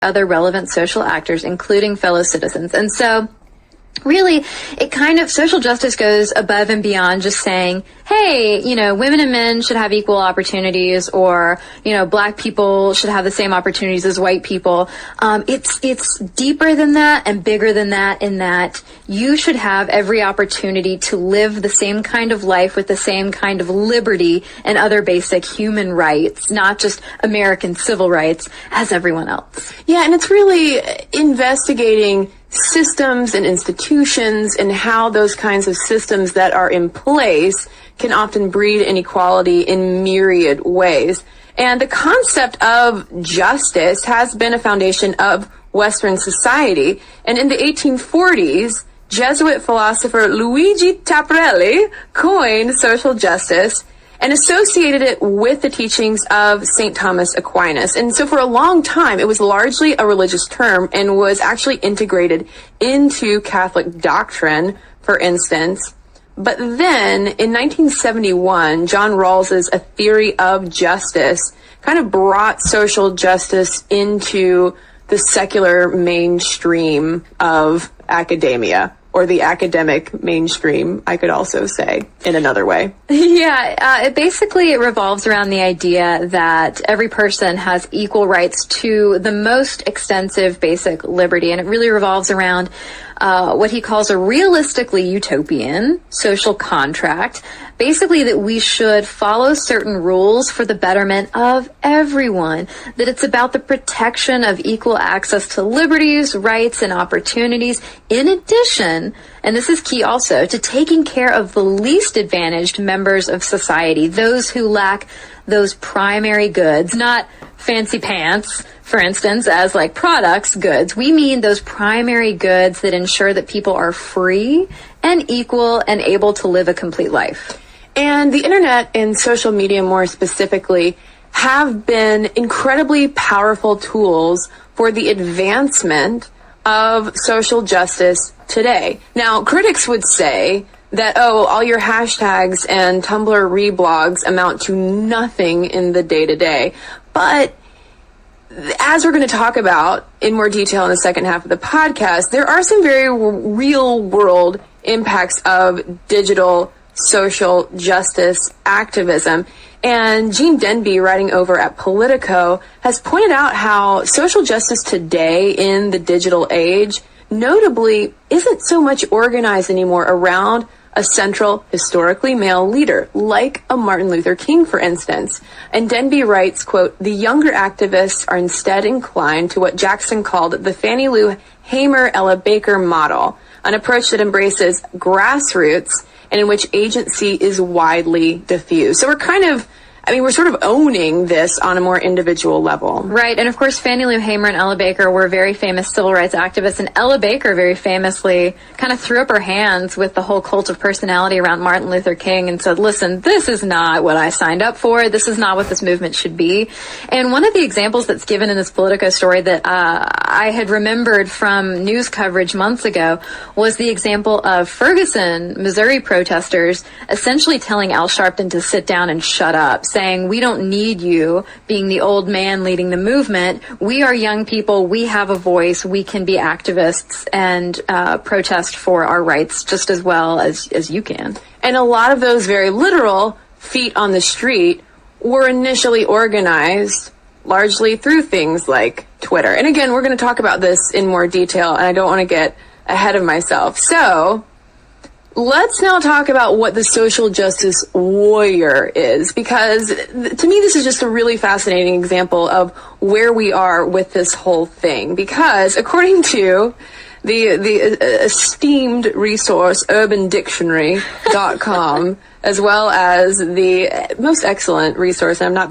other relevant social actors, including fellow citizens. And so really, it kind of, social justice goes above and beyond just saying, hey, women and men should have equal opportunities, or, black people should have the same opportunities as white people. It's deeper than that and bigger than that, in that you should have every opportunity to live the same kind of life with the same kind of liberty and other basic human rights, not just American civil rights, as everyone else. Yeah, and it's really investigating systems and institutions and how those kinds of systems that are in place can often breed inequality in myriad ways. And the concept of justice has been a foundation of Western society. And in the 1840s, Jesuit philosopher Luigi Tapparelli coined social justice and associated it with the teachings of St. Thomas Aquinas. And so for a long time, it was largely a religious term and was actually integrated into Catholic doctrine, for instance. But then, in 1971, John Rawls's A Theory of Justice kind of brought social justice into the secular mainstream of academia, or the academic mainstream, I could also say, in another way. Yeah, it revolves around the idea that every person has equal rights to the most extensive basic liberty, and it really revolves around what he calls a realistically utopian social contract. Basically, that we should follow certain rules for the betterment of everyone, that it's about the protection of equal access to liberties, rights, and opportunities, in addition, and this is key also, to taking care of the least advantaged members of society, those who lack those primary goods, not fancy pants, for instance, as like products, goods. We mean those primary goods that ensure that people are free and equal and able to live a complete life. And the internet and social media more specifically have been incredibly powerful tools for the advancement of social justice today. Now, critics would say that, all your hashtags and Tumblr reblogs amount to nothing in the day-to-day. But as we're going to talk about in more detail in the second half of the podcast, there are some very real-world impacts of digital social justice activism. And Gene Denby, writing over at Politico, has pointed out how social justice today in the digital age notably isn't so much organized anymore around a central, historically male leader, like a Martin Luther King, for instance. And Denby writes, quote, "The younger activists are instead inclined to what Jackson called the Fannie Lou Hamer Ella Baker model, an approach that embraces grassroots and in which agency is widely diffused." So we're sort of owning this on a more individual level. Right. And of course, Fannie Lou Hamer and Ella Baker were very famous civil rights activists. And Ella Baker very famously kind of threw up her hands with the whole cult of personality around Martin Luther King and said, listen, this is not what I signed up for. This is not what this movement should be. And one of the examples that's given in this Politico story that I had remembered from news coverage months ago was the example of Ferguson, Missouri protesters essentially telling Al Sharpton to sit down and shut up, saying, we don't need you being the old man leading the movement. We are young people. We have a voice. We can be activists and protest for our rights just as well as you can. And a lot of those very literal feet on the street were initially organized largely through things like Twitter. And again, we're going to talk about this in more detail, and I don't want to get ahead of myself. So let's now talk about what the social justice warrior is, because to me this is just a really fascinating example of where we are with this whole thing. Because according to the esteemed resource UrbanDictionary.com, as well as the most excellent resource, and I'm not